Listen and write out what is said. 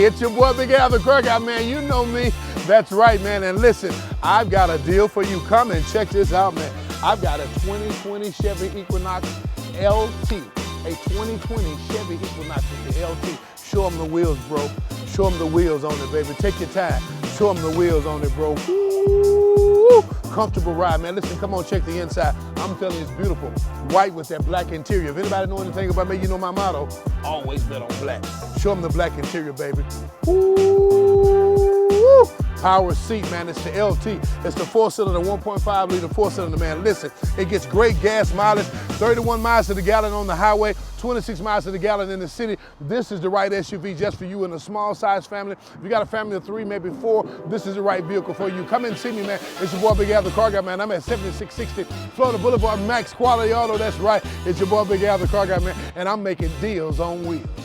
Hey, it's your boy Big Al the Car Guy, man. You know me. That's right, man. And listen, I've got a deal for you. Come and check this out, man. I've got a 2020 Chevy Equinox LT. A 2020 Chevy Equinox with the LT. Show them the wheels, bro. Show them the wheels on it, baby. Take your time. Show them the wheels on it, bro. Woo! Comfortable ride, man. Listen, come on, check the inside. I'm telling you, it's beautiful. White with that black interior. If anybody know anything about me, you know my motto. Always bet on black. Show them the black interior, baby. Woo! Power seat, man. It's the LT. It's the 4-cylinder, 1.5 liter 4-cylinder, man. Listen, it gets great gas mileage, 31 miles to the gallon on the highway, 26 miles to the gallon in the city. This is the right SUV just for you in a small size family. If you got a family of 3, maybe 4, this is the right vehicle for you. Come and see me, man. It's your boy Big Al the Car Guy, man. I'm at 7660 Florida Boulevard, Max Quality Auto. That's right. It's your boy Big Al the Car Guy, man. And I'm making deals on wheels.